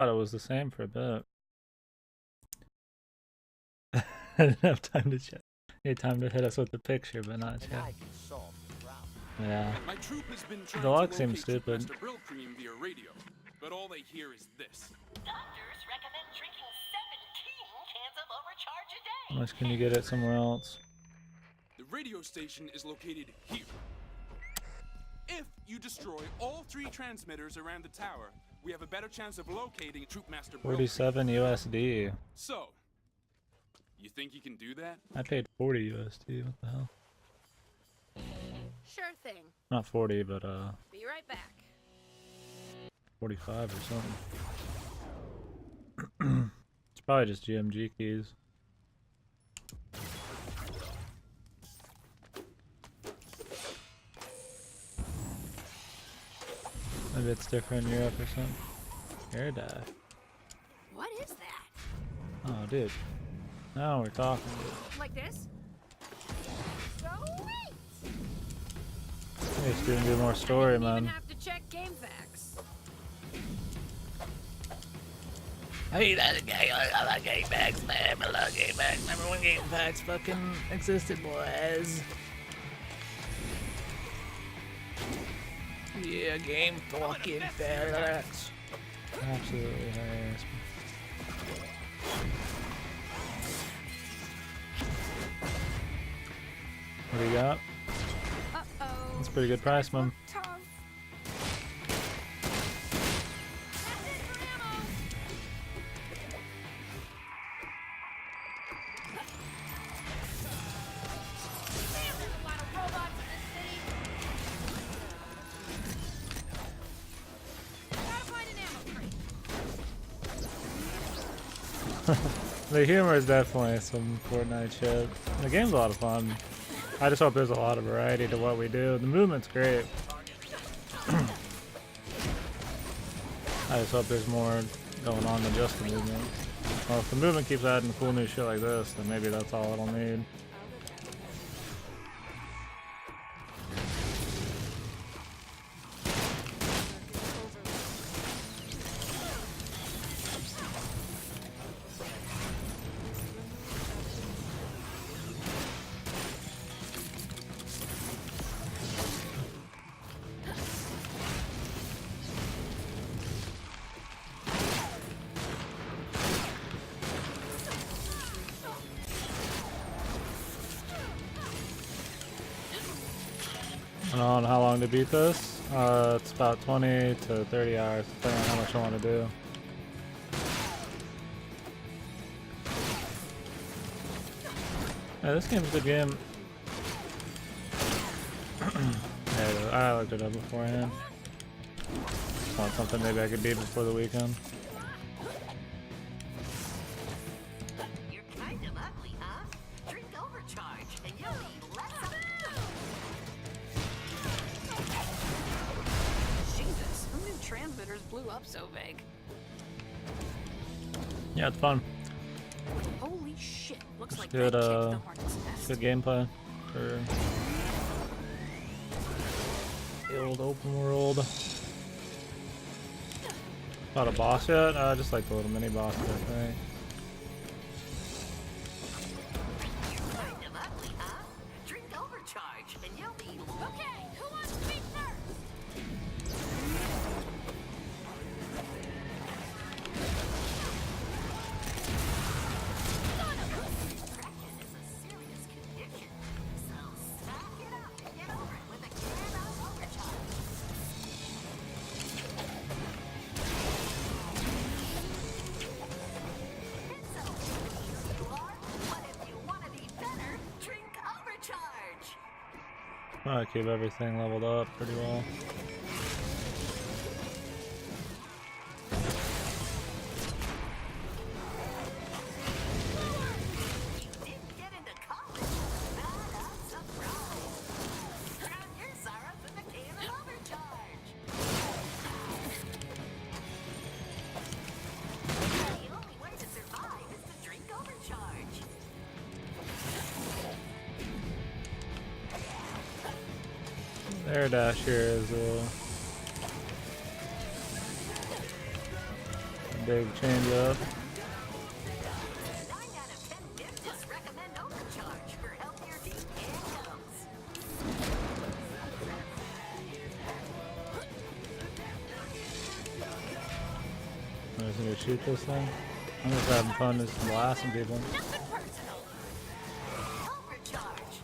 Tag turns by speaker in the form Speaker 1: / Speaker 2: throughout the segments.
Speaker 1: Thought it was the same for a bit. I didn't have time to check. Need time to hit us with the picture, but not check. Yeah.
Speaker 2: My troop has been trying
Speaker 1: The lock
Speaker 2: to
Speaker 1: seems
Speaker 2: locate
Speaker 1: stupid.
Speaker 2: Master Brillcream via radio, but all they hear is this.
Speaker 3: Doctors recommend drinking 17 cans of Overcharge a day.
Speaker 1: How much can you get it somewhere else?
Speaker 2: The radio station is located here. If you destroy all 3 transmitters around the tower, we have a better chance of locating Troop Master Brillcream.
Speaker 1: 47 USD.
Speaker 2: So, you think you can do that?
Speaker 1: I paid 40 USD. What the hell?
Speaker 4: Sure thing.
Speaker 1: Not 40, but
Speaker 4: Be right back.
Speaker 1: 45 or something. It's probably just GMG keys. Maybe it's different in Europe or something. Air dive.
Speaker 4: What is that?
Speaker 1: Oh, dude. Now we're talking.
Speaker 4: Like this? Sweet!
Speaker 1: Hey, it's gonna do more story,
Speaker 4: Even
Speaker 1: man.
Speaker 4: have to check game facts.
Speaker 1: Hey, that's a guy. I like game packs, man. I love game packs. Remember when game packs fucking existed, boys? Yeah, game fucking packs. Absolutely hilarious. What do you got?
Speaker 4: Uh-oh.
Speaker 1: That's a pretty good price, man.
Speaker 4: Tough. That's it for ammo. Man, there's a lot of robots in this city. Gotta find an ammo crate.
Speaker 1: The humor is definitely some Fortnite shit. The game's a lot of fun. I just hope there's a lot of variety to what we do. The movement's great. I just hope there's more going on than just the movement. Well, if the movement keeps adding cool new shit like this, then maybe that's all it'll need. I don't know how long to beat this. It's about 20 to 30 hours, depending on how much I want to do. Yeah, this game's a good game. Yeah, I looked it up beforehand. Just want something maybe I could beat before the weekend.
Speaker 3: You're kind of ugly, huh? Drink Overcharge and you'll need less of Jesus, who knew transmitters blew up so big?
Speaker 1: Yeah, it's fun.
Speaker 3: Holy shit, looks like
Speaker 1: Good,
Speaker 3: that kicked the hornet's nest.
Speaker 1: good gameplay for the old open world. Not a boss yet? I just like the little mini bosses, I think.
Speaker 3: Kind of ugly, huh? Drink Overcharge and you'll need
Speaker 4: Okay, who wants to be first?
Speaker 3: Depression is a serious condition, so suck it up and get over it with a can of Overcharge. It's so easy you are, but if you want to be better, drink Overcharge.
Speaker 1: I keep everything leveled up pretty well.
Speaker 3: Didn't get into college? Not a surprise. Drown your sorrows with a can of Overcharge. The only way to survive is to drink Overcharge.
Speaker 1: Air dash here is big change up.
Speaker 3: 9 out of 10 dentists recommend Overcharge for healthier teeth and gums.
Speaker 1: I'm just gonna shoot this thing. I'm just having fun just blasting people.
Speaker 4: Nothing personal.
Speaker 3: Overcharge.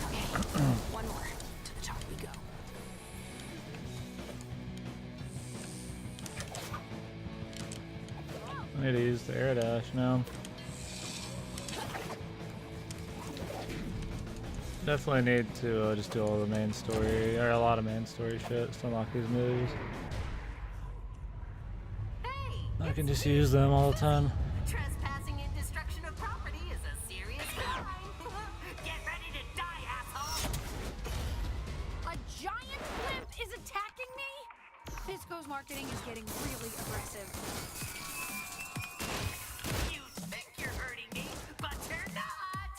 Speaker 4: Okay, one more. To the top we go.
Speaker 1: I need to use the air dash now. Definitely need to just do all the main story, or a lot of main story shit to unlock these moves.
Speaker 3: Hey,
Speaker 1: I can just use them all the time.
Speaker 3: trespassing and destruction of property is a serious crime. Get ready to die, asshole.
Speaker 4: A giant blimp is attacking me? Pisco's marketing is getting really aggressive.
Speaker 3: You think you're hurting me, but you're not.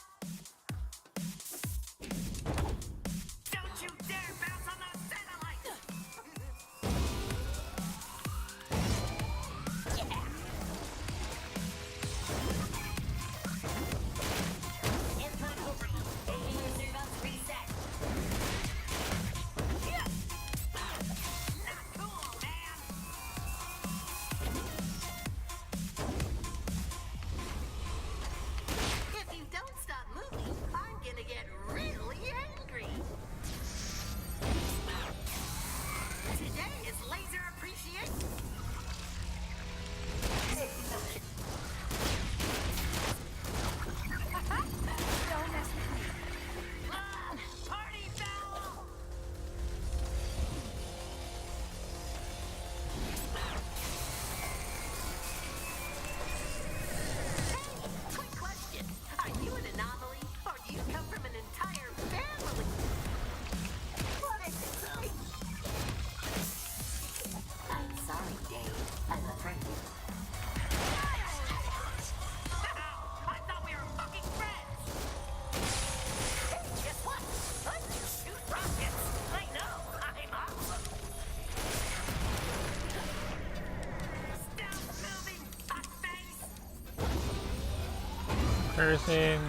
Speaker 3: Don't you dare bounce on those satellites. Input overload. User about to reset. Not cool, man. If you don't stop moving, I'm gonna get really angry. Today is laser appreciation.
Speaker 4: Don't mess with me.
Speaker 3: Party foul! Hey, quick question. Are you an anomaly, or do you come from an entire family? What a sight! I'm sorry, Dave. I'm afraid. I thought we were fucking friends! Hey, guess what? I can shoot rockets! I know! I'm awesome! Stop moving, fuckface!
Speaker 1: Cursing.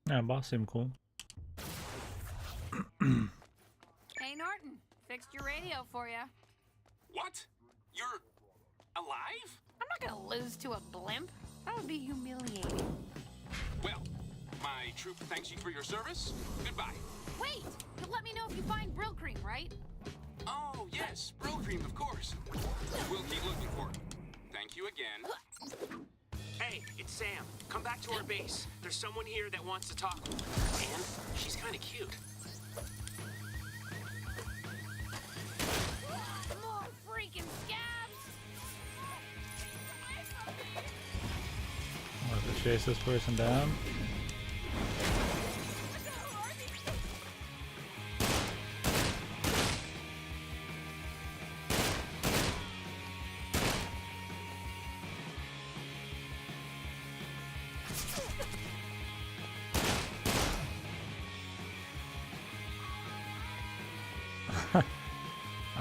Speaker 1: Yeah, boss seemed cool.
Speaker 4: Hey, Norton. Fixed your radio for you.
Speaker 2: What? You're alive?
Speaker 4: I'm not gonna lose to a blimp. That would be humiliating.
Speaker 2: Well, my troop thanks you for your service. Goodbye.
Speaker 4: Wait! You'll let me know if you find Brill Cream, right?
Speaker 2: Oh, yes, Brill Cream, of course. We'll keep looking for it. Thank you again.
Speaker 5: Hey, it's Sam. Come back to our base. There's someone here that wants to talk. And she's kind of cute.
Speaker 4: More freaking scabs!
Speaker 1: I'll have to chase this person down.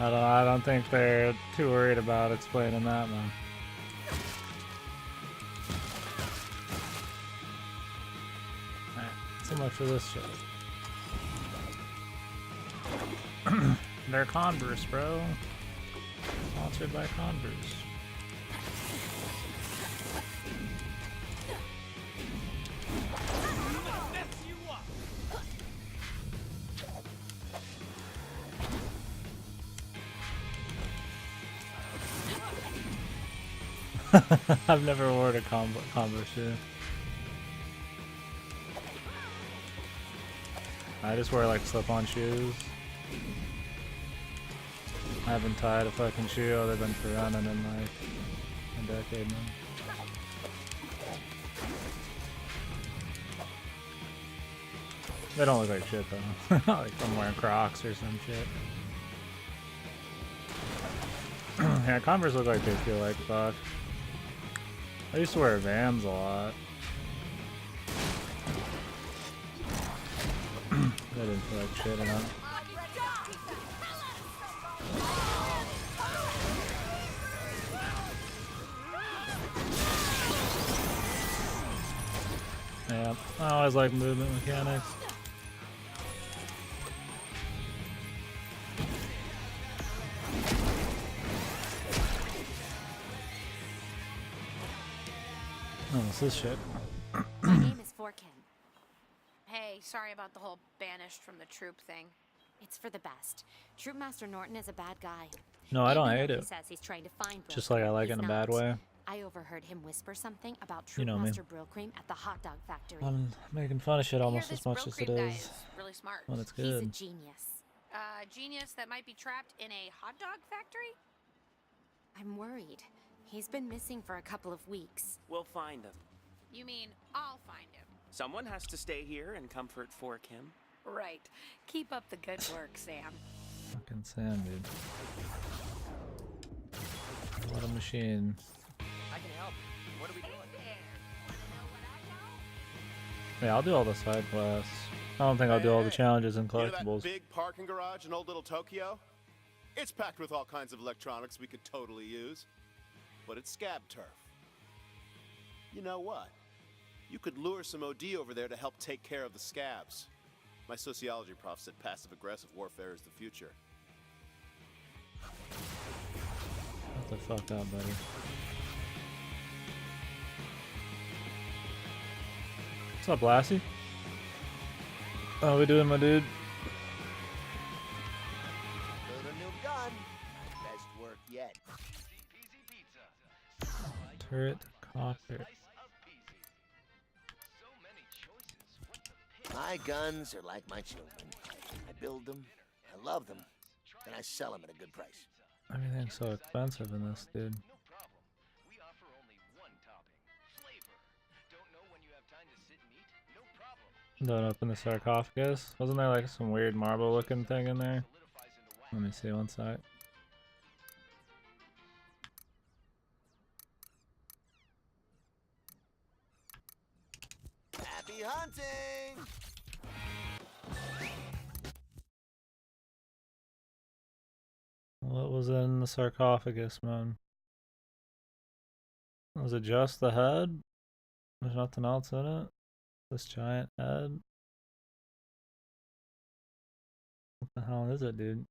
Speaker 1: I don't think they're too worried about explaining that, man. Alright, so much for this shit. They're Converse, bro. Sponsored by Converse. I've never worn a Converse shoe. I just wear like slip-on shoes. I haven't tied a fucking shoe other than for running in like a decade now. They don't look like shit though. Like I'm wearing Crocs or some shit. Yeah, Converse look like they feel like fuck. I used to wear Vans a lot. They didn't feel like shit enough. Yeah, I always like movement mechanics. Oh, what's this shit?
Speaker 6: My name is Forkin. Hey, sorry about the whole banished from the troop thing. It's for the best. Troop Master Norton is a bad guy.
Speaker 1: No, I don't
Speaker 6: Even
Speaker 1: hate
Speaker 6: though
Speaker 1: it.
Speaker 6: He says he's trying to find Brill
Speaker 1: Just like I
Speaker 6: Cream,
Speaker 1: like
Speaker 6: he's
Speaker 1: it in a bad
Speaker 6: not.
Speaker 1: way.
Speaker 6: I overheard him whisper something about
Speaker 1: You
Speaker 6: Troop
Speaker 1: know me.
Speaker 6: Master Brill Cream at the hot dog factory.
Speaker 1: I'm making fun of shit
Speaker 6: I hear
Speaker 1: almost
Speaker 6: this
Speaker 1: as much
Speaker 6: Brill
Speaker 1: as it
Speaker 6: Cream guy
Speaker 1: is
Speaker 6: really smart.
Speaker 1: when it's
Speaker 6: He's a
Speaker 1: good.
Speaker 6: genius. Genius that might be trapped in a hot dog factory? I'm worried. He's been missing for a couple of weeks.
Speaker 5: We'll find him.
Speaker 6: You mean I'll find him?
Speaker 5: Someone has to stay here and comfort for Kim.
Speaker 6: Right. Keep up the good work, Sam.
Speaker 1: Fucking Sam, dude. What a machine.
Speaker 7: I can help. What are we doing?
Speaker 1: Yeah, I'll do all the side quests. I don't think I'll do all the challenges and
Speaker 8: You know that
Speaker 1: collectibles.
Speaker 8: big parking garage in old little Tokyo? It's packed with all kinds of electronics we could totally use. But it's scab turf. You know what? You could lure some OD over there to help take care of the scabs. My sociology prof said passive-aggressive warfare is the future.
Speaker 1: What the fuck up, buddy? What's up, Lassie? How we doing, my dude?
Speaker 7: Build a new gun. Best work yet.
Speaker 1: Turret cockpit.
Speaker 7: My guns are like my children. I build them, I love them, and I sell them at a good price.
Speaker 1: Everything's so expensive in this, dude. Don't open the sarcophagus. Wasn't there like some weird marble looking thing in there? Let me see one sec.
Speaker 7: Happy hunting!
Speaker 1: What was in the sarcophagus, man? Was it just the head? There's nothing else in it? This giant head? What the hell is it, dude?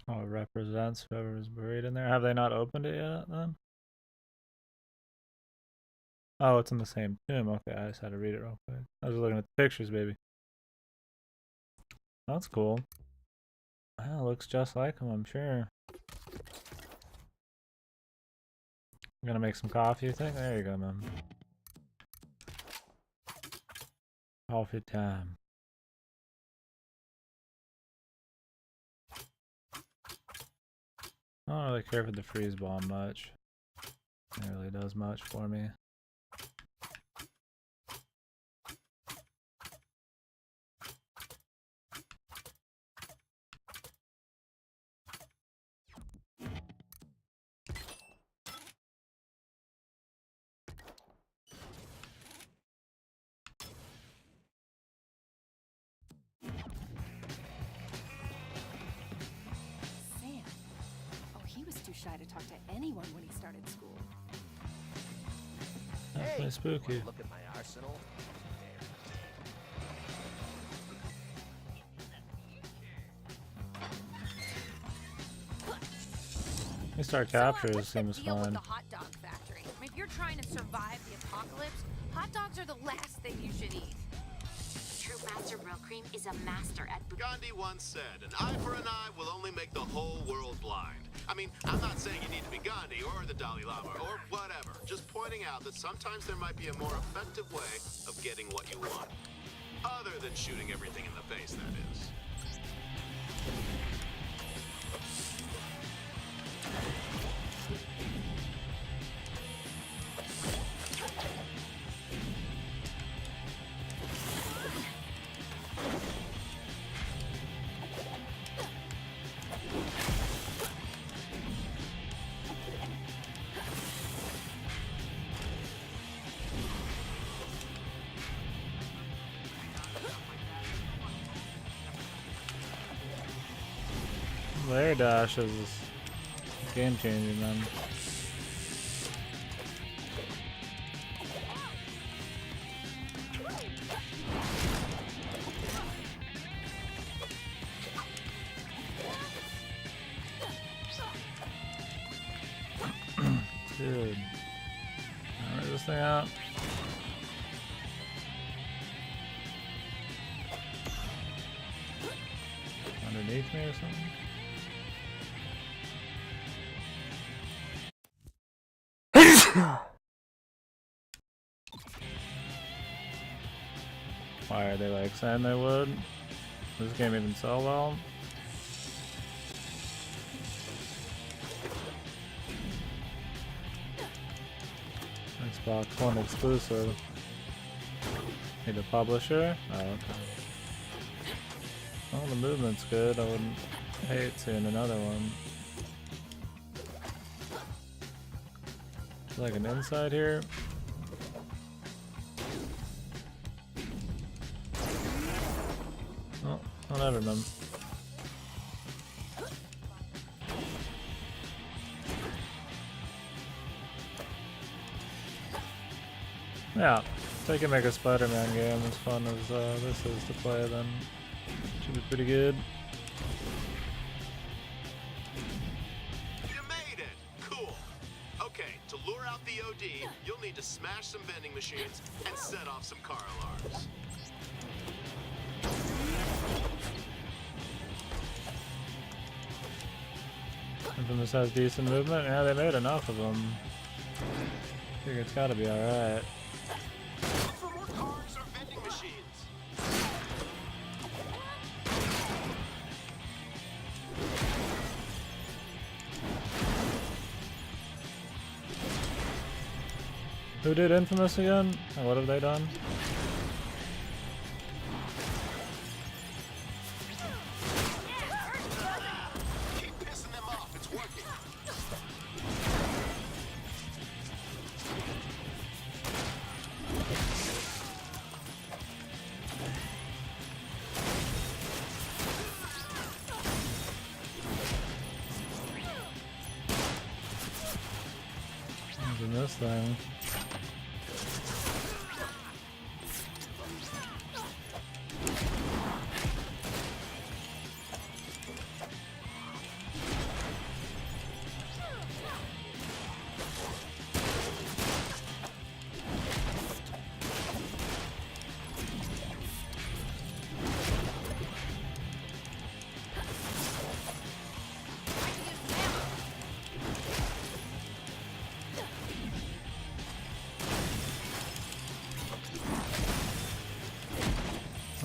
Speaker 1: Oh, it represents whoever was buried in there. Have they not opened it yet, then? Oh, it's in the same tomb. Okay, I just had to read it real quick. I was looking at the pictures, baby. That's cool. Well, looks just like him, I'm sure. I'm gonna make some coffee, you think? There you go, man. Coffee time. I don't really care for the freeze bomb much. It really does much for me.
Speaker 4: Sam. Oh, he was too shy to talk to anyone when he started school.
Speaker 1: That's pretty spooky.
Speaker 7: wanna look at my arsenal?
Speaker 1: Star
Speaker 6: What's
Speaker 1: Capture
Speaker 6: the
Speaker 1: seems
Speaker 6: deal with
Speaker 1: fun.
Speaker 6: the hot dog factory? I mean, if you're trying to survive the apocalypse, hot dogs are the last thing you should eat.
Speaker 3: Troop Master Brill Cream is a master at
Speaker 8: Gandhi once said, an eye for an eye will only make the whole world blind. I mean, I'm not saying you need to be Gandhi or the Dalai Lama or whatever. Just pointing out that sometimes there might be a more effective way of getting what you want. Other than shooting everything in the face, that is.
Speaker 1: The air dash is game changing, man. Dude. Alright, this thing out. Underneath me or something? Why are they like saying they would? This game even sell well? Xbox One exclusive. Need a publisher? Oh, okay. Well, the movement's good. I wouldn't hate seeing another one. Like an inside here. Oh, whatever, man. Yeah, if they can make a Spider-Man game as fun as this is to play, then it should be pretty good.
Speaker 8: You made it! Cool. Okay, to lure out the OD, you'll need to smash some vending machines and set off some car alarms.
Speaker 1: Infamous has decent movement. Yeah, they made enough of them. I think it's gotta be alright.
Speaker 8: Look for more cars or vending machines.
Speaker 1: Who did Infamous again? And what have they done?
Speaker 8: Keep pissing them off, it's working.
Speaker 1: What's in this thing?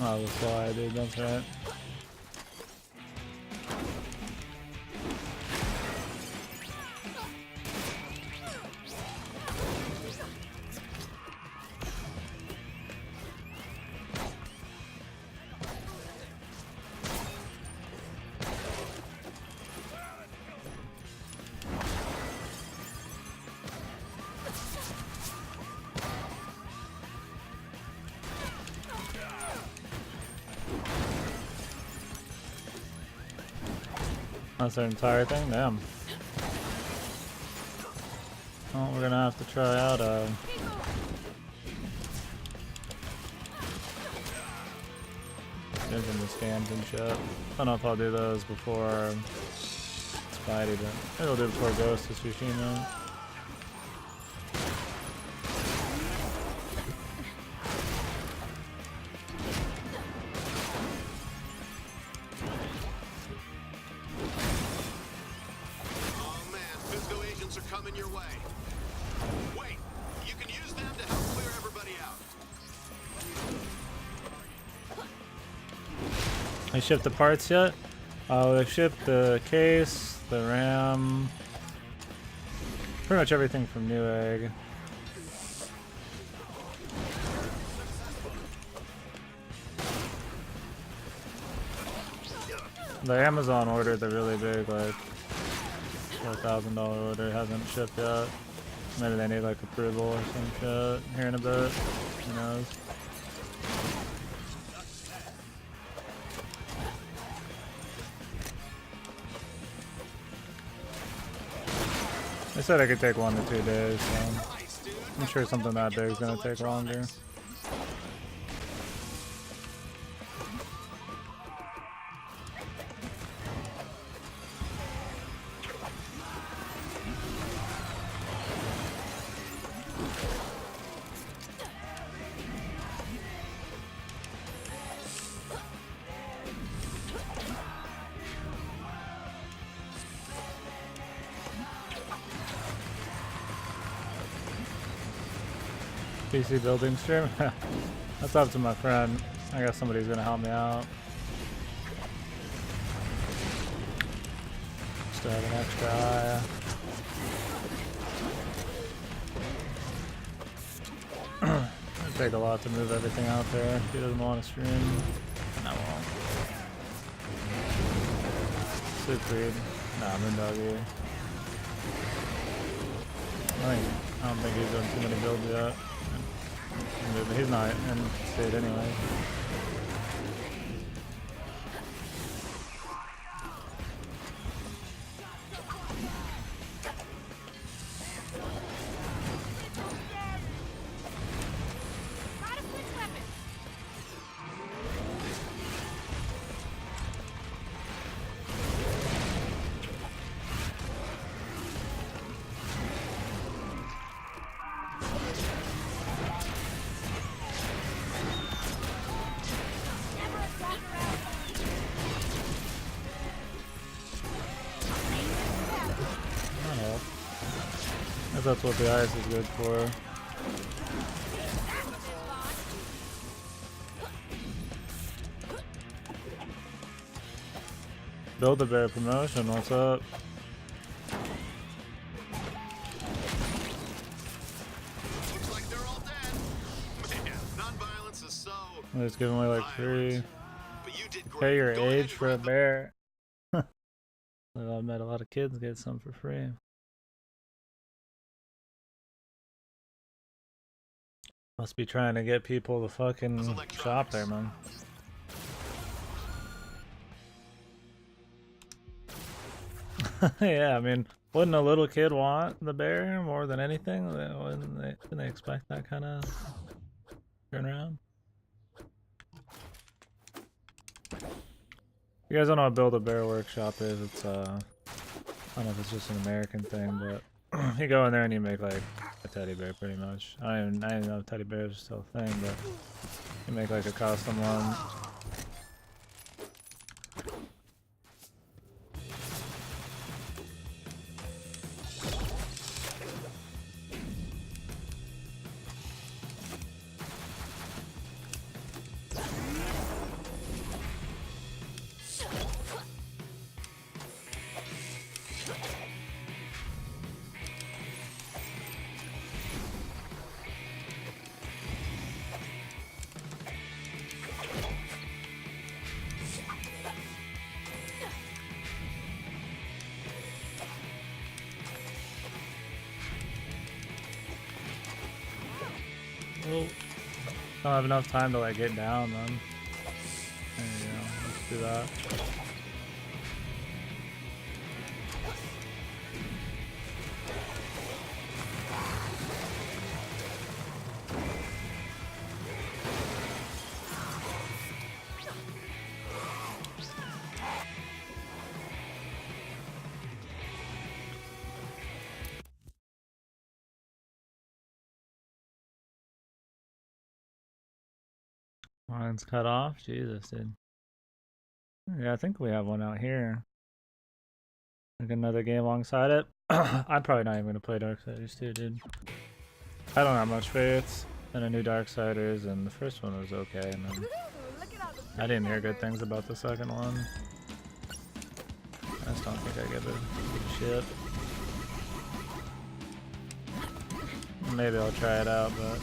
Speaker 1: Oh, the slide, dude, that's right. That's their entire thing? Damn. Well, we're gonna have to try out the scans and shit. I don't know if I'll do those before Spidey, but maybe I'll do it before Ghost of Tsushima.
Speaker 8: Coming your way. Wait, you can use them to help clear everybody out.
Speaker 1: They shipped the parts yet? Oh, they shipped the case, the RAM, pretty much everything from Newegg. The Amazon order, the really big, like $4,000 order, hasn't shipped yet. Maybe they need like approval or some shit here in a bit. Who knows? They said it could take 1 to 2 days, so I'm sure something that big is gonna take longer. PC building stream? That's up to my friend. I guess somebody's gonna help me out. Just to have an extra eye. It'd take a lot to move everything out there if he doesn't want to stream. I won't. Super read. Nah, Moondoggy. I don't think he's done too many builds yet. But he's not in state anyway. That's what the ice is good for. Build a bear promotion, what's up?
Speaker 8: Looks like they're all dead. Man, non-violence is so.
Speaker 1: They're just giving away like free.
Speaker 8: But you did great.
Speaker 1: Pay your
Speaker 8: Go ahead
Speaker 1: age
Speaker 8: and
Speaker 1: for a
Speaker 8: grab the-
Speaker 1: bear. I've met a lot of kids get some for free. Must be trying to get people to fucking shop there, man. Yeah, I mean, wouldn't a little kid want the bear more than anything? Wouldn't they expect that kind of turnaround? You guys don't know what Build-A-Bear Workshop is. It's I don't know if it's just an American thing, but you go in there and you make like a teddy bear pretty much. I don't even know if teddy bears are still a thing, but you make like a custom one. Well, don't have enough time to like get down then. There you go, let's do that. Line's cut off? Jesus, dude. Yeah, I think we have one out here. Like another game alongside it. I'm probably not even gonna play Darksiders 2, dude. I don't have much faith in a new Darksiders, and the first one was okay, and then I didn't hear good things about the second one. I just don't think I give a shit. Maybe I'll try it out, but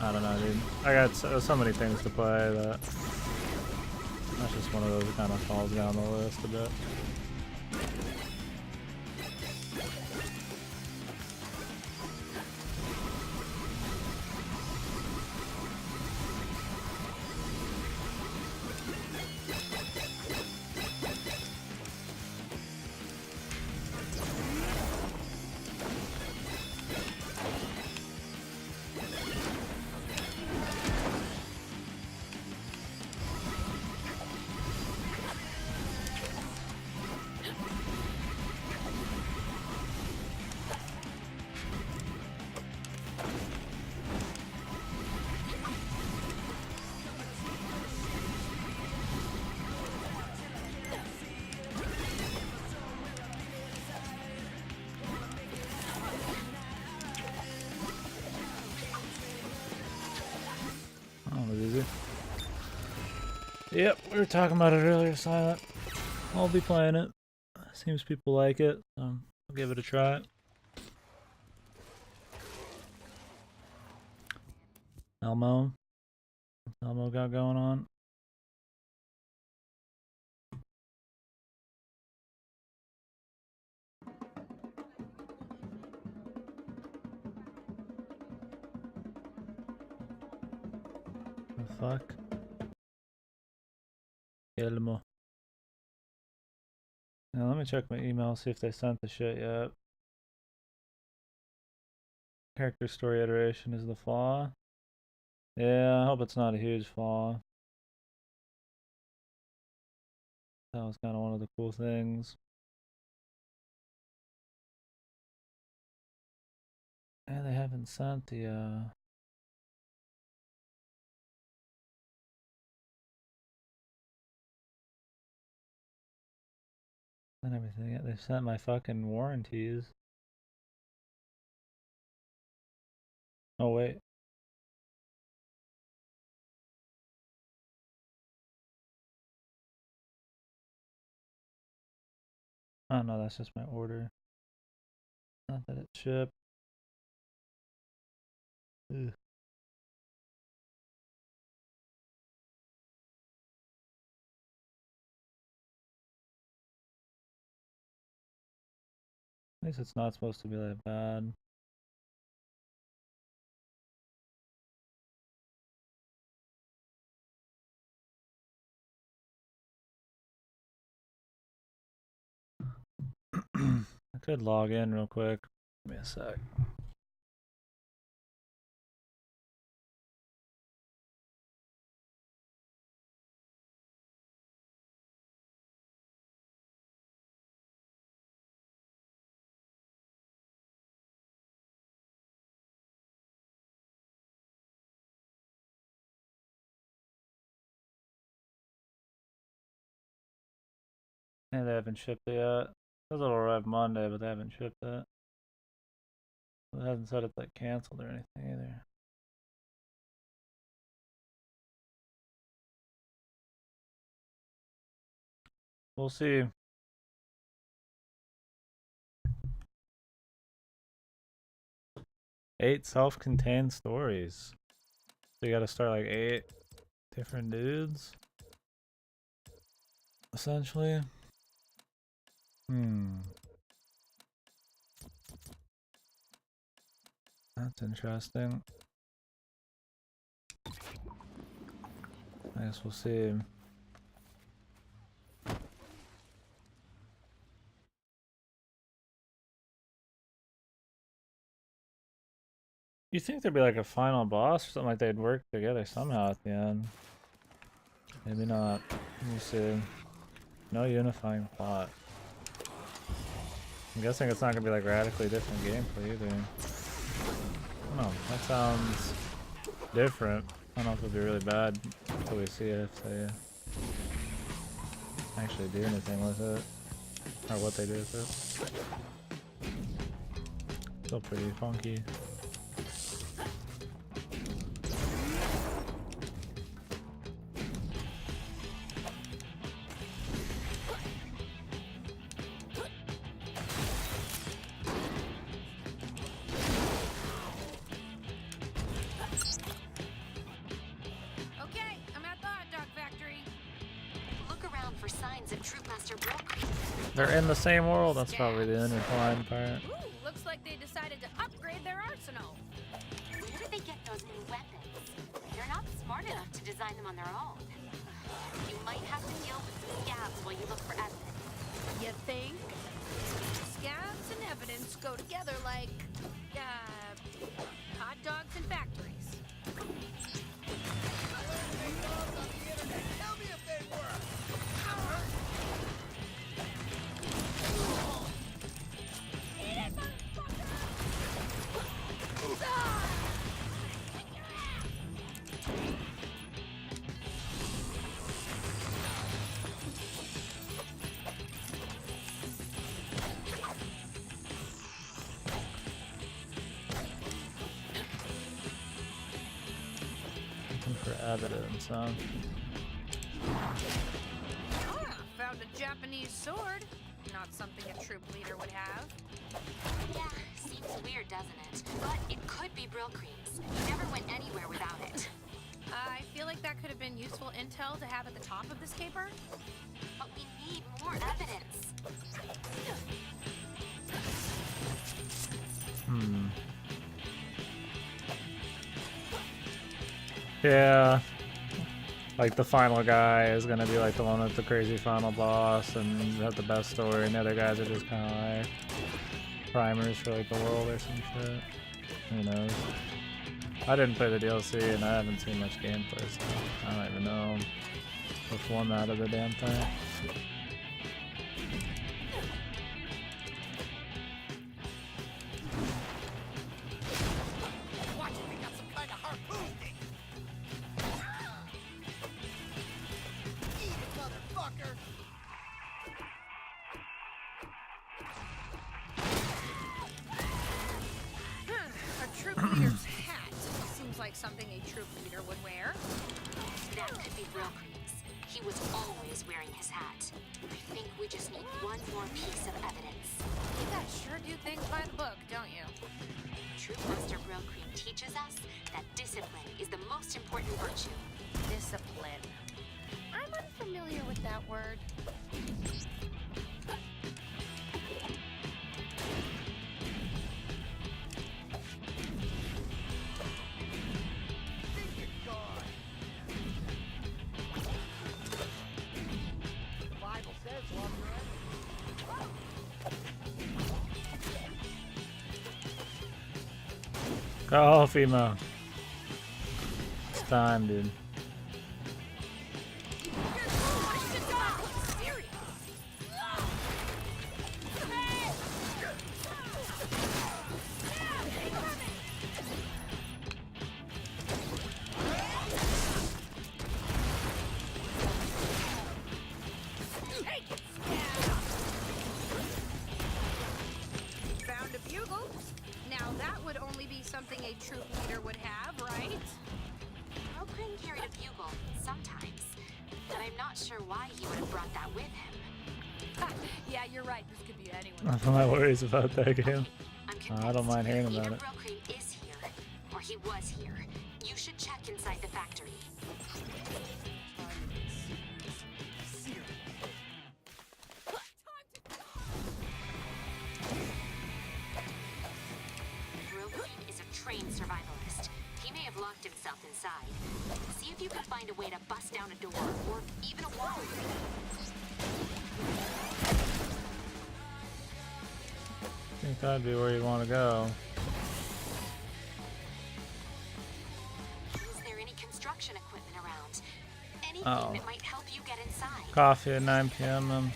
Speaker 1: I don't know, dude. I got so many things to play that that's just one of those that kind of falls down the list a bit. Yep, we were talking about it earlier, Silent. I'll be playing it. Seems people like it, so I'll give it a try. Elmo. What's Elmo got going on? The fuck? Elmo. Now let me check my email, see if they sent the shit yet. Character story iteration is the flaw. Yeah, I hope it's not a huge flaw. That was kind of one of the cool things. And they haven't sent the and everything yet. They sent my fucking warranties. Oh wait. Oh no, that's just my order. Not that it shipped. Ugh. At least it's not supposed to be that bad. I could log in real quick. Give me a sec. And they haven't shipped it yet. It says it'll arrive Monday, but they haven't shipped it. It hasn't said it's like canceled or anything either. We'll see. Eight self-contained stories. So you gotta start like 8 different dudes. Essentially. That's interesting. I guess we'll see. You think there'd be like a final boss or something, like they'd work together somehow at the end. Maybe not. We'll see. No unifying plot. I'm guessing it's not gonna be like radically different gameplay either. I don't know. That sounds different. I don't know if it'll be really bad until we see if they actually do anything with it. Or what they do with it. Still pretty funky. They're in the same world. That's probably the intertwined part.
Speaker 4: Ooh, looks like they decided to upgrade their arsenal.
Speaker 6: Where did they get those new weapons? They're not smart enough to design them on their own. You might have to deal with some scabs while you look for evidence.
Speaker 4: You think? Scabs and evidence go together like, hot dogs and factories.
Speaker 7: Tell me if they work!
Speaker 1: Looking for evidence, huh?
Speaker 4: Ah, found a Japanese sword. Not something a troop leader would have.
Speaker 6: Yeah, seems weird, doesn't it? But it could be Brill Creams. You never went anywhere without it.
Speaker 4: I feel like that could have been useful intel to have at the top of this caper.
Speaker 6: But we need more evidence.
Speaker 1: Yeah. Like the final guy is gonna be like the one with the crazy final boss and have the best story, and the other guys are just kind of like primers for like the world or some shit. Who knows? I didn't play the DLC and I haven't seen much gameplay, so I don't even know the format of the damn thing.
Speaker 7: Watch it, we got some kind of harpoon thing. Eat it, motherfucker.
Speaker 4: A troop leader's hat. Seems like something a troop leader would wear.
Speaker 6: That could be Brill Creams. He was always wearing his hat. I think we just need one more piece of evidence.
Speaker 4: You guys sure do things by the book, don't you?
Speaker 6: Troop Master Brill Cream teaches us that discipline is the most important virtue.
Speaker 4: Discipline. I'm unfamiliar with that word.
Speaker 7: Think you're gone. The Bible says love your enemies.
Speaker 1: Go, FEMA. It's time, dude.
Speaker 4: Found a bugle. Now that would only be something a troop leader would have, right?
Speaker 6: Brill Cream carried a bugle, sometimes. But I'm not sure why he would have brought that with him.
Speaker 4: Yeah, you're right. This could be anyone.
Speaker 1: Enough of my worries about that game.
Speaker 6: I'm convinced
Speaker 1: I don't mind hearing
Speaker 6: either
Speaker 1: about it.
Speaker 6: Brill Cream is here, or he was here. You should check inside the factory. Brill Cream is a trained survivalist. He may have locked himself inside. See if you can find a way to bust down a door, or even a wall.
Speaker 1: I think that'd be where you want to go.
Speaker 6: Is there any construction equipment around? Anything
Speaker 1: Oh.
Speaker 6: that might help you get inside?
Speaker 1: Coffee at 9 p.m.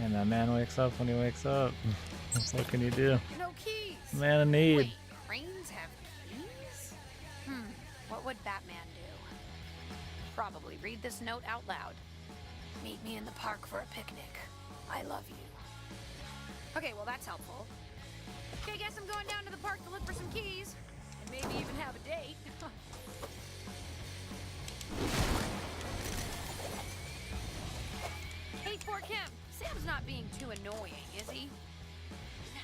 Speaker 1: And that man wakes up when he wakes up. What can you do?
Speaker 4: No keys.
Speaker 1: Man in need.
Speaker 4: Wait, cranes have keys? What would Batman do? Probably read this note out loud. Meet me in the park for a picnic. I love you. Okay, well that's helpful. Okay, guess I'm going down to the park to look for some keys. And maybe even have a date. Hey, poor Kim. Sam's not being too annoying, is he?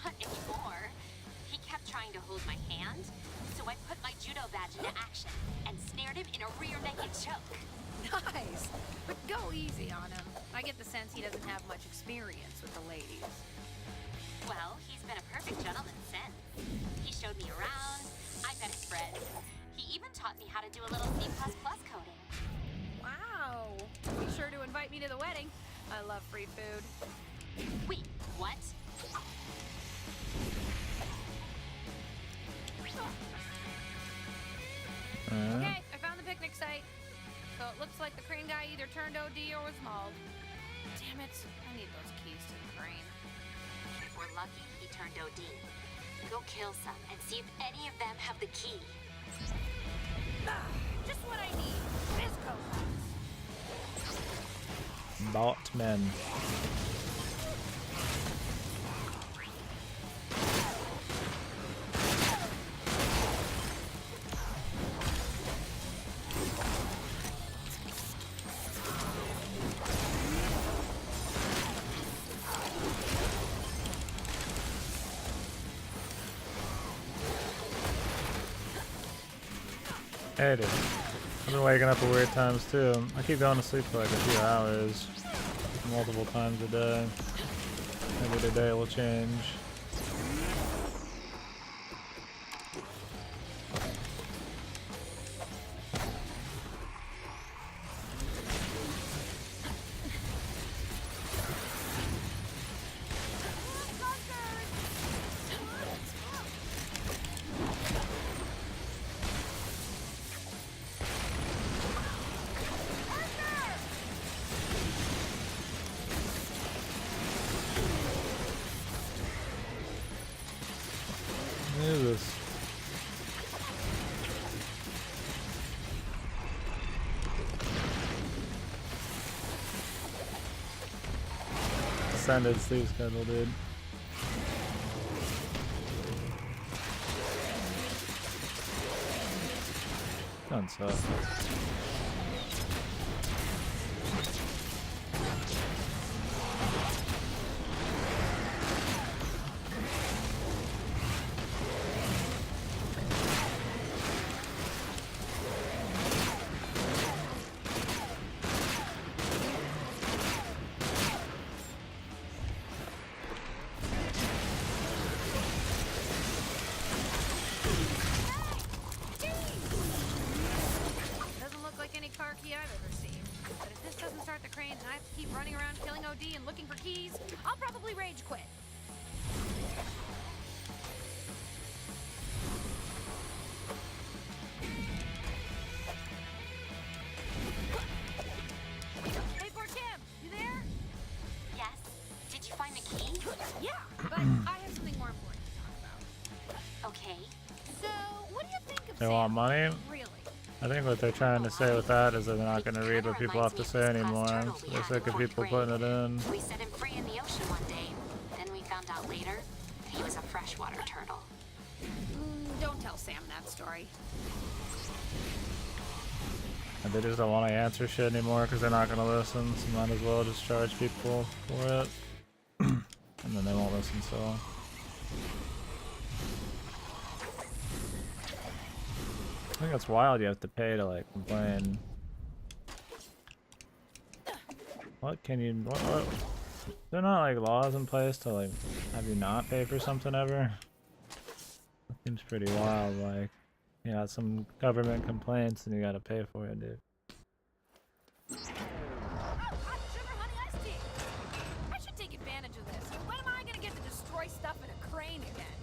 Speaker 6: Not anymore. He kept trying to hold my hand, so I put my judo badge into action and snared him in a rear naked choke.
Speaker 4: Nice. But go easy on him. I get the sense he doesn't have much experience with the ladies.
Speaker 6: Well, he's been a perfect gentleman since. He showed me around, I met his friends. He even taught me how to do a little C++ coding.
Speaker 4: Wow. Be sure to invite me to the wedding. I love free food.
Speaker 6: Wait, what?
Speaker 4: Okay, I found the picnic site. So it looks like the crane guy either turned OD or was mauled. Damn it, I need those keys to the crane.
Speaker 6: If we're lucky, he turned OD. Go kill some and see if any of them have the key.
Speaker 4: Just what I need. Visco.
Speaker 1: Botmen. Hey, dude. I've been waking up at weird times too. I keep going to sleep for like a few hours, multiple times a day. Maybe today will change. What is this? Extended sleep schedule, dude. Don't suck.
Speaker 4: Doesn't look like any car key I've ever seen. But if this doesn't start the crane and I have to keep running around killing OD and looking for keys, I'll probably rage quit. Hey, poor Kim, you there?
Speaker 6: Yes? Did you find the key?
Speaker 4: Yeah, but I have something more important to talk about.
Speaker 6: Okay.
Speaker 4: So, what do you think of
Speaker 1: They
Speaker 4: Sam?
Speaker 1: want money?
Speaker 4: Really?
Speaker 1: I think what they're trying to say with that is that they're not going to read what people have to say anymore. So they're sick of people putting it in.
Speaker 6: We set him free in the ocean one day. Then we found out later that he was a freshwater turtle.
Speaker 4: Don't tell Sam that story.
Speaker 1: And they just don't want to answer shit anymore because they're not going to listen. So might as well just charge people for it. And then they won't listen, so. I think it's wild you have to pay to like complain. What can you, what? There not like laws in place to like have you not pay for something ever? That seems pretty wild, like you got some government complaints and you gotta pay for it, dude.
Speaker 4: Sugar honey iced tea. I should take advantage of this. When am I gonna get to destroy stuff in a crane again?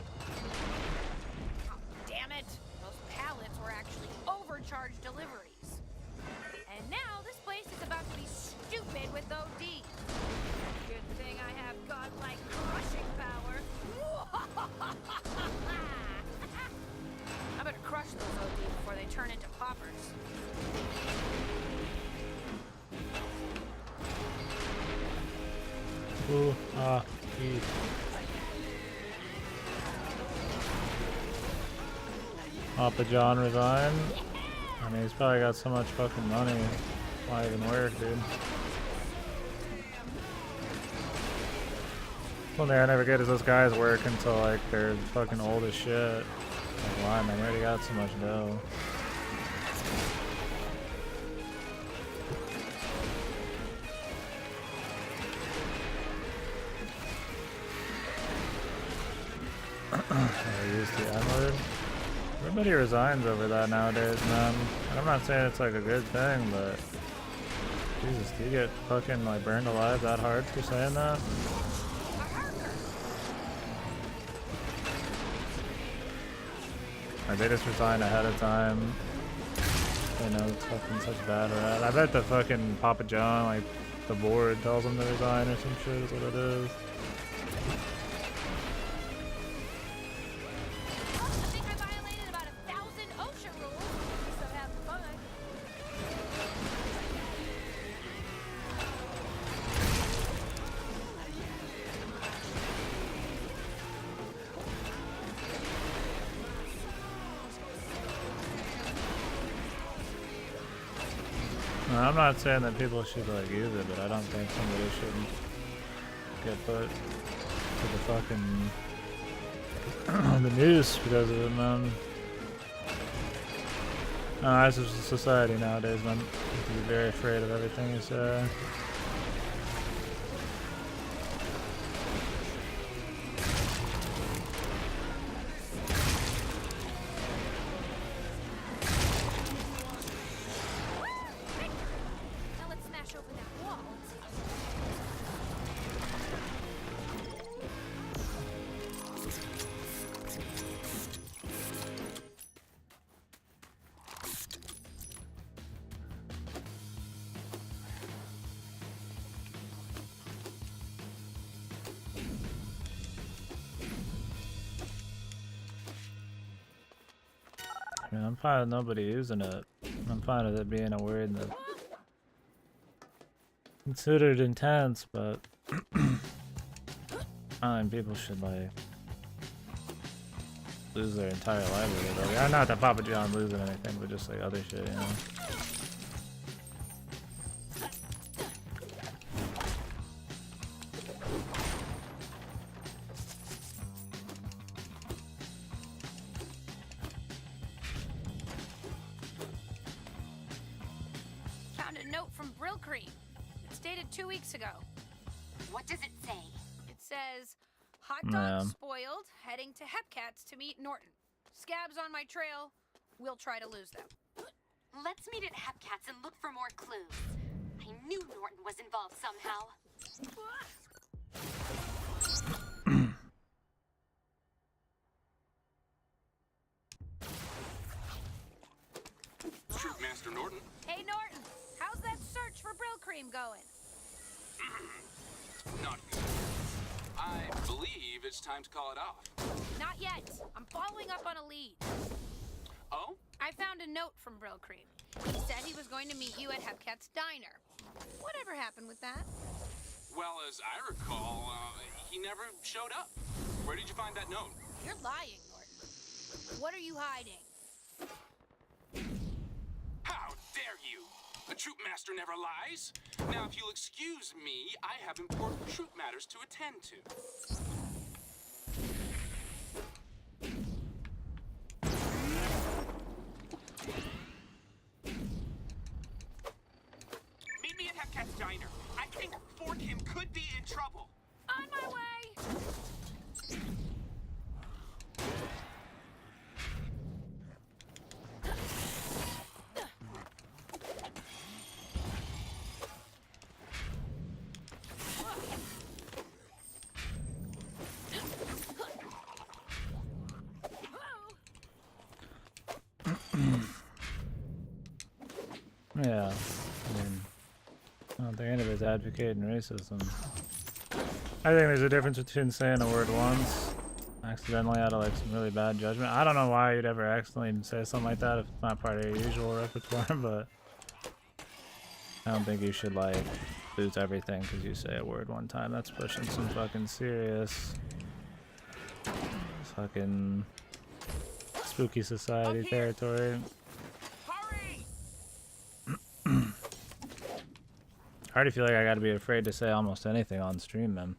Speaker 4: Oh, damn it! Those pallets were actually overcharged deliveries. And now this place is about to be stupid with OD. Good thing I have godlike crushing power. I better crush those OD before they turn into poppers.
Speaker 1: Ooh, ah, eat. Papa John resign. I mean, he's probably got so much fucking money. Why even work, dude? One thing I never get is those guys work until like they're fucking old as shit. Like, why, man? You already got so much dough. I used the N-word. Everybody resigns over that nowadays, man. And I'm not saying it's like a good thing, but Jesus, do you get fucking like burned alive that hard for saying that? Or they just resign ahead of time. They know it's fucking such bad rat. I bet the fucking Papa John, like the board tells them to resign or some shit is what it is.
Speaker 4: I think I violated about 1,000 OSHA rules. So have fun.
Speaker 1: No, I'm not saying that people should like use it, but I don't think somebody should get put to the fucking the news because of it, man. That's just society nowadays, man. You have to be very afraid of everything you say.
Speaker 4: Now let's smash open that wall and see.
Speaker 1: I mean, I'm fine with nobody using it. I'm fine with it being a word that's considered intense, but I mean, people should like lose their entire livelihood. Like, not that Papa John losing anything, but just like other shit, you know.
Speaker 4: Found a note from Brill Cream. It's dated 2 weeks ago.
Speaker 6: What does it say?
Speaker 4: It says, hot
Speaker 1: Yeah.
Speaker 4: dog spoiled, heading to Hepcats to meet Norton. Scabs on my trail. We'll try to lose them.
Speaker 6: Let's meet at Hepcats and look for more clues. I knew Norton was involved somehow.
Speaker 2: Troop Master Norton.
Speaker 4: Hey, Norton, how's that search for Brill Cream going?
Speaker 2: Not good. I believe it's time to call it off.
Speaker 4: Not yet. I'm following up on a lead.
Speaker 2: Oh?
Speaker 4: I found a note from Brill Cream. He said he was going to meet you at Hepcat's diner. Whatever happened with that?
Speaker 2: Well, as I recall, he never showed up. Where did you find that note?
Speaker 4: You're lying, Norton. What are you hiding?
Speaker 2: How dare you? A troop master never lies. Now, if you'll excuse me, I have important troop matters to attend to.
Speaker 5: Meet me at Hepcat's diner. I think Forkim could be in trouble.
Speaker 4: On my way!
Speaker 1: Yeah, I mean, I don't think anybody's advocating racism. I think there's a difference between saying a word once, accidentally out of like some really bad judgment. I don't know why you'd ever accidentally say something like that if it's not part of your usual repertoire, but I don't think you should like lose everything because you say a word one time. That's pushing some fucking serious fucking spooky society territory.
Speaker 5: Hurry!
Speaker 1: I already feel like I gotta be afraid to say almost anything on stream, man.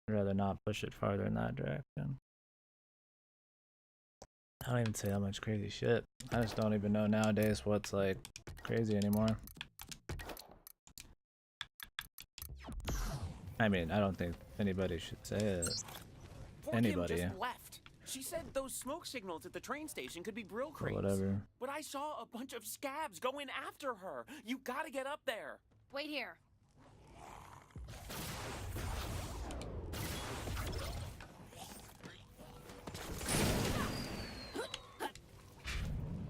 Speaker 1: I'd rather not push it farther in that direction. I don't even say that much crazy shit. I just don't even know nowadays what's like crazy anymore. I mean, I don't think anybody should say it. Anybody.
Speaker 9: Just left. She said those smoke signals at the train station could be Brill
Speaker 1: Or
Speaker 9: crates.
Speaker 1: whatever.
Speaker 9: But I saw a bunch of scabs going after her. You gotta get up there.
Speaker 4: Wait here.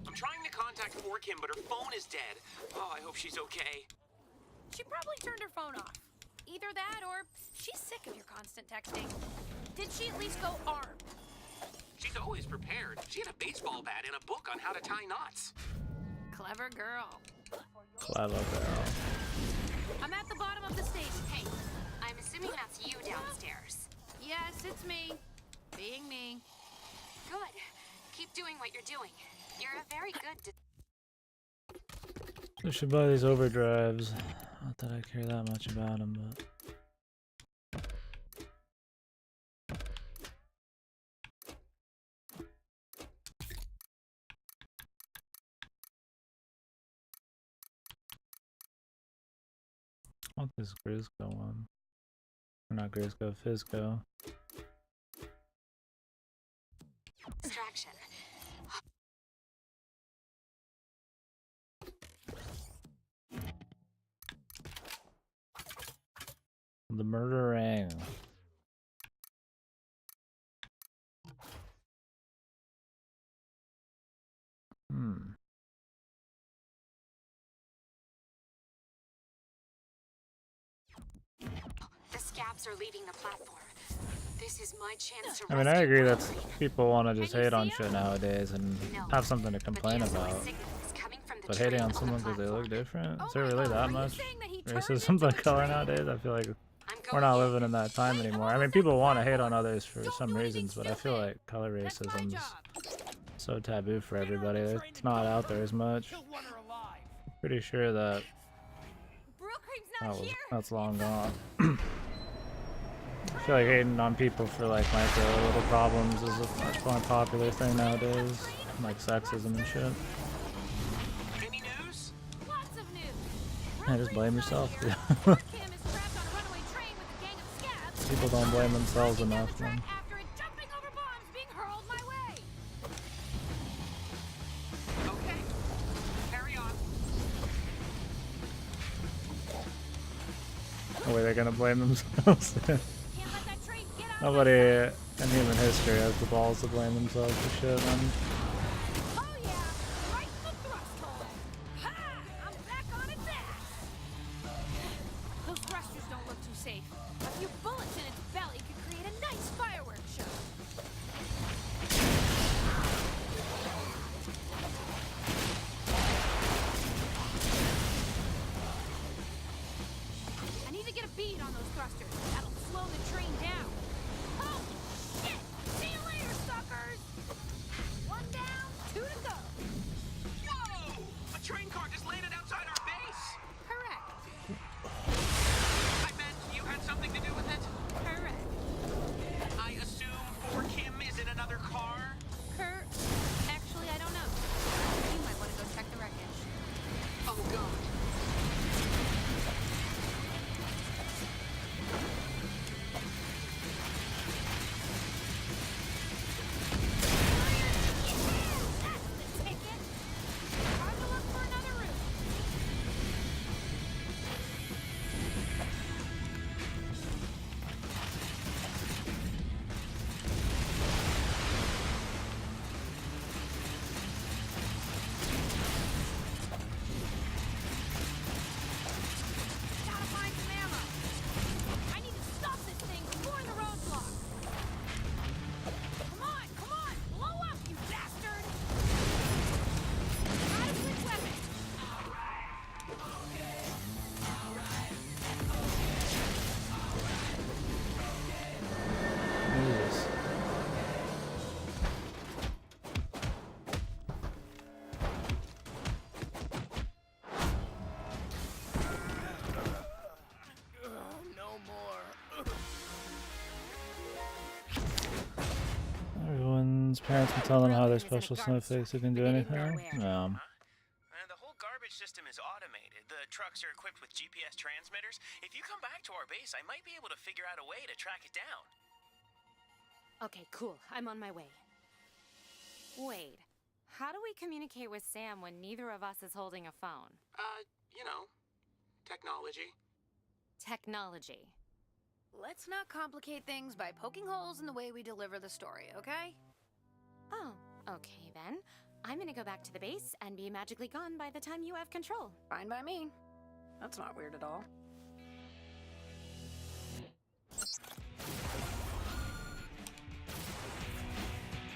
Speaker 5: I'm trying to contact Forkim, but her phone is dead. Oh, I hope she's okay.
Speaker 4: She probably turned her phone off. Either that or she's sick of your constant texting. Did she at least go armed?
Speaker 5: She's always prepared. She had a baseball bat and a book on how to tie knots.
Speaker 4: Clever girl.
Speaker 1: Clever girl.
Speaker 4: I'm at the bottom of the station.
Speaker 6: Hey, I'm assuming that's you downstairs.
Speaker 4: Yes, it's me. Being me.
Speaker 6: Good. Keep doing what you're doing. You're a very good
Speaker 1: I should buy these overdrives. Not that I care that much about them, but. I want this Grisco one. Or not Grisco, Fizco.
Speaker 6: Distraction.
Speaker 1: The murdering.
Speaker 6: The scabs are leaving the platform. This is my chance to
Speaker 1: I mean, I
Speaker 6: rescue
Speaker 1: agree that
Speaker 6: Brooklyn.
Speaker 1: people want to just
Speaker 6: Can you
Speaker 1: hate on
Speaker 6: see 'em?
Speaker 1: shit nowadays and
Speaker 6: No,
Speaker 1: have something to
Speaker 6: but
Speaker 1: complain
Speaker 6: the SOS
Speaker 1: about.
Speaker 6: signal is coming from the
Speaker 1: But
Speaker 6: train
Speaker 1: hating on
Speaker 6: the
Speaker 1: someone because they look
Speaker 6: platform.
Speaker 1: different?
Speaker 4: Oh
Speaker 1: Is there
Speaker 4: my
Speaker 1: really
Speaker 4: God,
Speaker 1: that
Speaker 4: are you
Speaker 1: much
Speaker 4: saying that he turned
Speaker 1: racism
Speaker 4: into
Speaker 1: by
Speaker 4: a
Speaker 1: color
Speaker 4: train?
Speaker 1: nowadays? I feel like
Speaker 6: I'm
Speaker 1: we're
Speaker 6: going
Speaker 1: not
Speaker 6: in.
Speaker 1: living in that time
Speaker 4: Wait,
Speaker 1: anymore.
Speaker 4: I'm
Speaker 1: I mean,
Speaker 4: almost
Speaker 1: people
Speaker 4: at the
Speaker 1: want to hate
Speaker 4: platform.
Speaker 1: on others for
Speaker 4: Don't
Speaker 1: some
Speaker 4: do anything
Speaker 1: reasons, but I feel
Speaker 4: stupid.
Speaker 1: like color
Speaker 4: That's my
Speaker 1: racism's
Speaker 4: job.
Speaker 1: so taboo for
Speaker 9: Get her on
Speaker 1: everybody.
Speaker 9: the train
Speaker 1: It's
Speaker 9: and
Speaker 1: not
Speaker 9: dump
Speaker 1: out there
Speaker 9: her.
Speaker 1: as much.
Speaker 9: He'll want her alive.
Speaker 1: Pretty sure that
Speaker 4: Brooklyn's not here.
Speaker 1: that's long gone. I feel like hating on people for like micro little problems is a much more popular thing nowadays, like sexism and shit.
Speaker 5: Any news?
Speaker 4: Lots of news.
Speaker 1: Yeah, just blame yourself.
Speaker 4: Kim is trapped on a runaway train with a gang of scabs.
Speaker 1: People don't blame themselves
Speaker 4: Breaking down
Speaker 1: enough,
Speaker 4: the track
Speaker 1: man.
Speaker 4: after it jumping over bombs being hurled my way.
Speaker 5: Okay. Carry on.
Speaker 1: The way they're gonna blame themselves.
Speaker 4: Can't let that train get out.
Speaker 1: Nobody in human history has the balls to blame themselves for shit, man.
Speaker 4: Oh yeah, right in the thrust hole. Ha! I'm back on its ass. Those thrusters don't look too safe. A few bullets in its belly could create a nice fireworks show. I need to get a bead on those thrusters. That'll slow the train down. Oh, shit! See you later, suckers! One down, two to go.
Speaker 5: Whoa! A train car just landed outside our base.
Speaker 4: Correct.
Speaker 5: I meant you had something to do with it?
Speaker 4: Correct.
Speaker 5: I assume 4 Kim is in another car?
Speaker 4: Actually, I don't know. You might want to go check the wreckage.
Speaker 5: Oh, God.
Speaker 4: That's the ticket. Time to look for another route. Gotta find some ammo. I need to stop this thing before the roadblock. Come on, blow up, you bastard! Adequate weapon.
Speaker 1: Jesus.
Speaker 9: No more.
Speaker 1: Everyone's parents will tell them how they're
Speaker 6: Brooklyn is in
Speaker 1: special
Speaker 6: a garbage
Speaker 1: snowflakes who
Speaker 6: truck,
Speaker 1: can
Speaker 6: but
Speaker 1: do
Speaker 6: they didn't know
Speaker 1: anything.
Speaker 6: where.
Speaker 1: No.
Speaker 5: The whole garbage system is automated. The trucks are equipped with GPS transmitters. If you come back to our base, I might be able to figure out a way to track it down.
Speaker 6: Okay, cool. I'm on my way. Wait, how do we communicate with Sam when neither of us is holding a phone?
Speaker 5: You know, technology.
Speaker 6: Technology.
Speaker 4: Let's not complicate things by poking holes in the way we deliver the story, okay?
Speaker 6: Oh, okay then. I'm gonna go back to the base and be magically gone by the time you have control.
Speaker 4: Fine by me. That's not weird at all.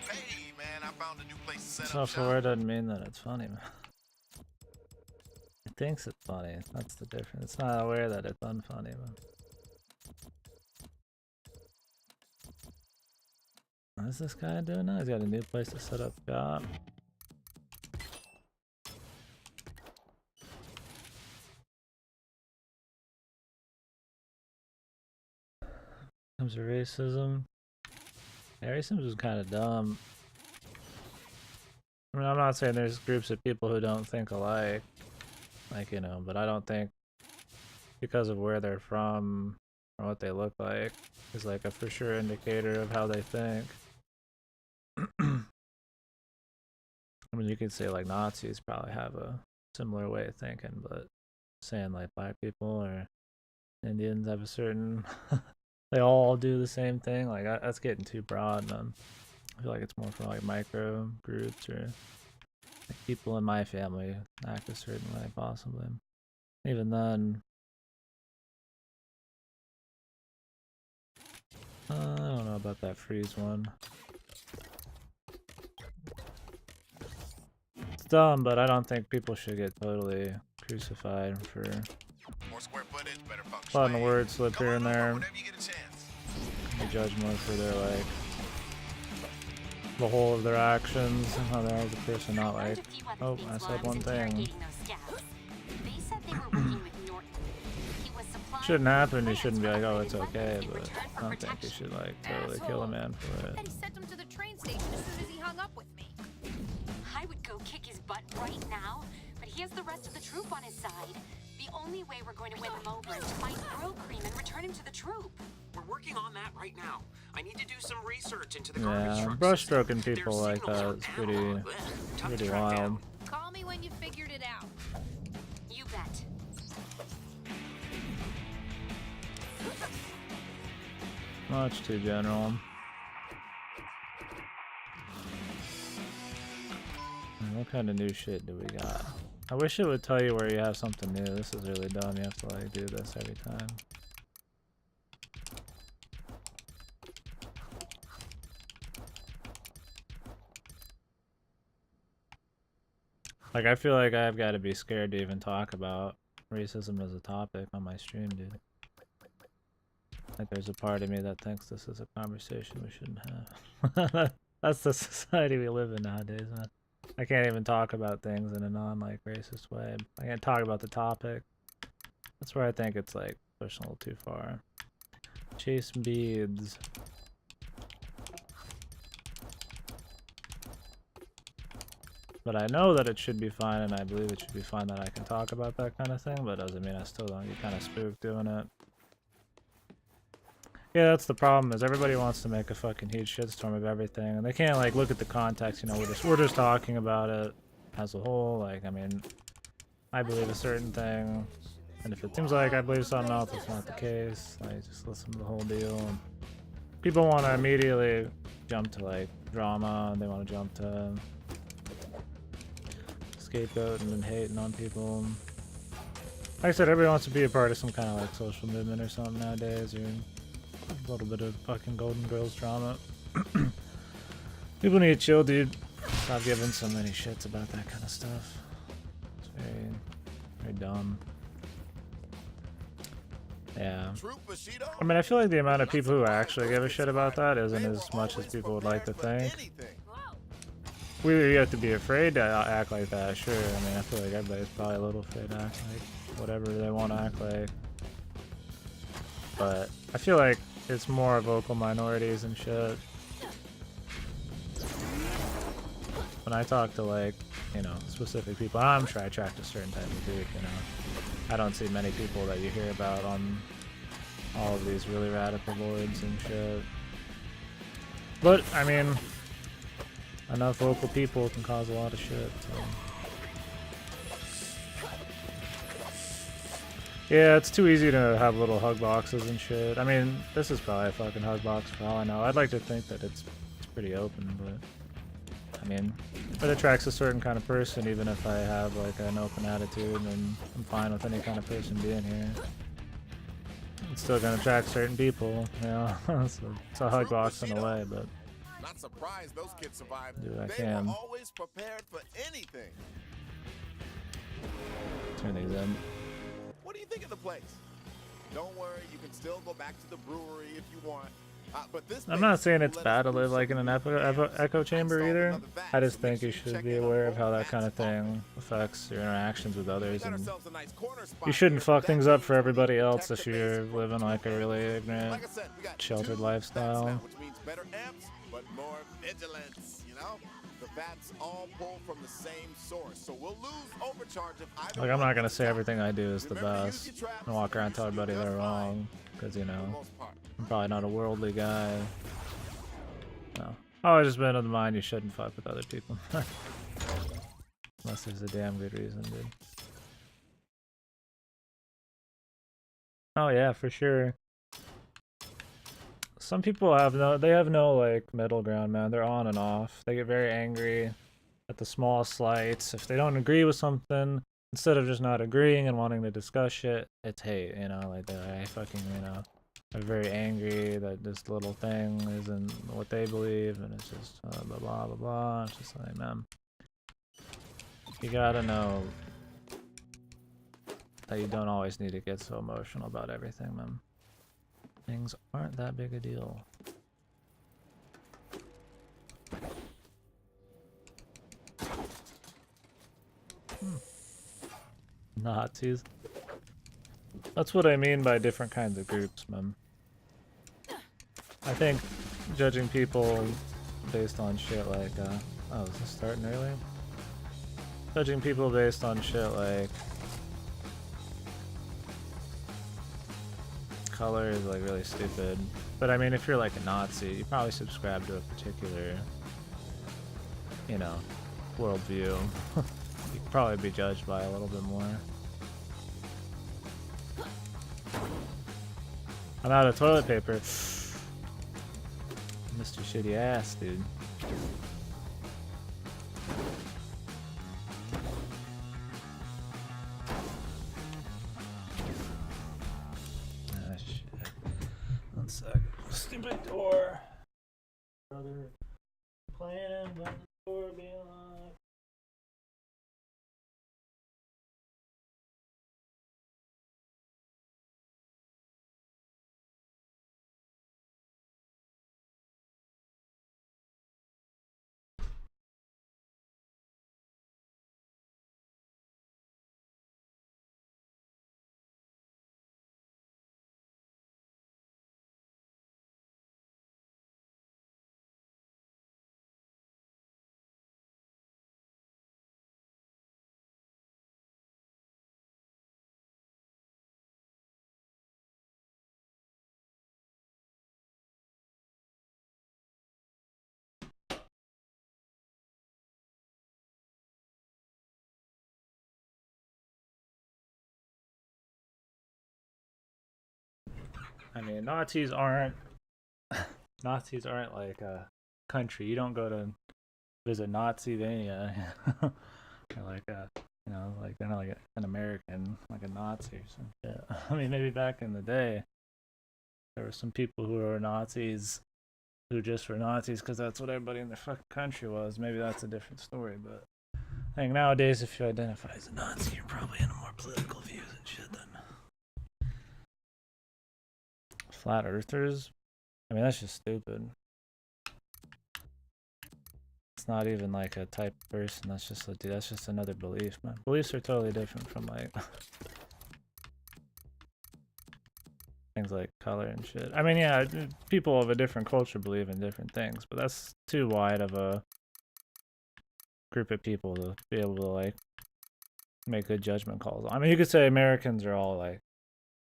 Speaker 10: Hey, man, I found a new place to set up
Speaker 1: Self-aware
Speaker 10: shop.
Speaker 1: doesn't mean that it's funny, man. It thinks it's funny. That's the difference. It's not aware that it's unfunny, man. What is this guy doing now? He's got a new place to set up shop. Comes to racism. Yeah, racism is kind of dumb. I mean, I'm not saying there's groups of people who don't think alike, like, you know, but I don't think because of where they're from or what they look like is like a for sure indicator of how they think. I mean, you could say like Nazis probably have a similar way of thinking, but saying like black people or Indians have a certain they all do the same thing, like that's getting too broad, man. I feel like it's more for like micro groups or like people in my family act a certain way, possibly. Even then, I don't know about that freeze one. It's dumb, but I don't think people should get totally crucified for
Speaker 10: More square footage, better function.
Speaker 1: letting a word slip
Speaker 10: Come
Speaker 1: here
Speaker 10: on
Speaker 1: and
Speaker 10: over
Speaker 1: there.
Speaker 10: whenever you get a chance.
Speaker 1: Be judged more for their like the whole of their actions and how they are as a person, not like, oh, I said one thing. Shouldn't happen, you shouldn't be like, oh, it's okay, but I don't think you should like totally kill a man for it.
Speaker 4: And he sent him to the train station as soon as he hung up with me.
Speaker 6: I would go kick his butt right now, but he has the rest of the troop on his side. The only way we're going to win him over is to find Grill Cream and return him to the troop.
Speaker 9: We're working on that right now. I need to do some research into the garbage
Speaker 1: Yeah,
Speaker 9: truck
Speaker 1: brushstroking
Speaker 9: system.
Speaker 1: people
Speaker 9: Their
Speaker 1: like
Speaker 9: signals
Speaker 1: that
Speaker 9: are
Speaker 1: is pretty
Speaker 9: analog. Ugh, tough to
Speaker 1: pretty
Speaker 9: track
Speaker 1: wild.
Speaker 9: down.
Speaker 4: Call me when you figured it out.
Speaker 6: You bet.
Speaker 1: Much too general. What kind of new shit do we got? I wish it would tell you where you have something new. This is really dumb. You have to like do this every time. Like, I feel like I've got to be scared to even talk about racism as a topic on my stream, dude. Like, there's a part of me that thinks this is a conversation we shouldn't have. That's the society we live in nowadays, man. I can't even talk about things in a non-like racist way. I can't talk about the topic. That's where I think it's like pushing a little too far. Chase beads. But I know that it should be fine, and I believe it should be fine that I can talk about that kind of thing, but doesn't mean I still don't get kind of spooked doing it. Yeah, that's the problem, is everybody wants to make a fucking huge shitstorm of everything, and they can't like look at the context, you know, we're just talking about it as a whole. Like, I mean, I believe a certain thing, and if it seems like I believe something else, it's not the case. Like, just listen to the whole deal. And people want to immediately jump to like drama, and they want to jump to scapegoating and hating on people. Like I said, everybody wants to be a part of some kind of like social movement or something nowadays, or a little bit of fucking Golden Girls drama. People need to chill, dude. Stop giving so many shits about that kind of stuff. It's very, very dumb. Yeah. I mean, I feel like the amount of people who actually give a shit about that isn't as much as people would like to think. We have to be afraid to act like that, sure. I mean, I feel like everybody's probably a little afraid to act like whatever they want to act like. But I feel like it's more vocal minorities and shit. When I talk to like, you know, specific people, I'm sure I attract a certain type of group, you know. I don't see many people that you hear about on all of these really radical boards and shit. But, I mean, enough vocal people can cause a lot of shit, so. Yeah, it's too easy to have little hug boxes and shit. I mean, this is probably a fucking hug box for all I know. I'd like to think that it's pretty open, but I mean, it attracts a certain kind of person, even if I have like an open attitude and I'm fine with any kind of person being here. It's still gonna attract certain people, you know. So it's a hug box in a way, but
Speaker 10: Not surprised those kids survived.
Speaker 1: do what I
Speaker 10: They
Speaker 1: can.
Speaker 10: were always prepared for anything.
Speaker 1: Turn these in.
Speaker 10: What do you think of the place? Don't worry, you can still go back to the brewery if you want. But this
Speaker 1: I'm not saying it's bad to live like in an echo chamber either. I just think you should be aware of how that kind of thing affects your interactions with others, and you shouldn't fuck things up for everybody else if you're living like a really ignorant, sheltered lifestyle.
Speaker 10: Which means better amps, but more vigilance, you know? The That's all pulled from the same source, so we'll lose overcharge if either
Speaker 1: Like, I'm
Speaker 10: one
Speaker 1: not gonna
Speaker 10: gets
Speaker 1: say
Speaker 10: stopped.
Speaker 1: everything I do is the
Speaker 10: Remember to use
Speaker 1: best
Speaker 10: your traps,
Speaker 1: and walk around
Speaker 10: you
Speaker 1: telling
Speaker 10: should be
Speaker 1: everybody they're
Speaker 10: just fine,
Speaker 1: wrong, because, you
Speaker 10: for the
Speaker 1: know,
Speaker 10: most part.
Speaker 1: I'm probably not a worldly guy. No. I've always just been of the mind you shouldn't fuck with other people. Unless there's a damn good reason, dude. Oh yeah, for sure. Some people have no like middle ground, man. They're on and off. They get very angry at the smallest slights. If they don't agree with something, instead of just not agreeing and wanting to discuss shit, it's hate, you know, like they fucking, you know, are very angry that this little thing isn't what they believe, and it's just blah blah blah blah. It's just like, man, you gotta know that you don't always need to get so emotional about everything, man. Things aren't that big a deal. Nazis. That's what I mean by different kinds of groups, man. I think judging people based on shit like, oh, is this starting early? Judging people based on shit like color is like really stupid. But I mean, if you're like a Nazi, you probably subscribe to a particular, you know, worldview. You could probably be judged by a little bit more. I'm out of toilet paper. Mr. Shitty Ass, dude. Ah, shit. One sec. Stupid door. Brother playing about the door being locked. I mean, Nazis aren't like a country. You don't go to visit Nazi-vania. They're like a, you know, like they're not like an American, like a Nazi or some shit. I mean, maybe back in the day, there were some people who were Nazis who just were Nazis because that's what everybody in their fucking country was. Maybe that's a different story, but I think nowadays, if you identify as a Nazi, you're probably into more political views and shit then. Flat earthers? I mean, that's just stupid. It's not even like a type of person. That's just another belief, man. Beliefs are totally different from like things like color and shit. I mean, yeah, people of a different culture believe in different things, but that's too wide of a group of people to be able to like make good judgment calls. I mean, you could say Americans are all like,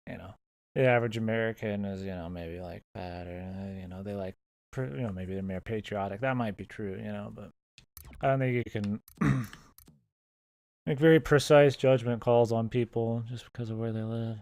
Speaker 1: you know, the average American is, you know, maybe like fat, or you know, they like, you know, maybe they're more patriotic. That might be true, you know, but I don't think you can make very precise judgment calls on people just because of where they live.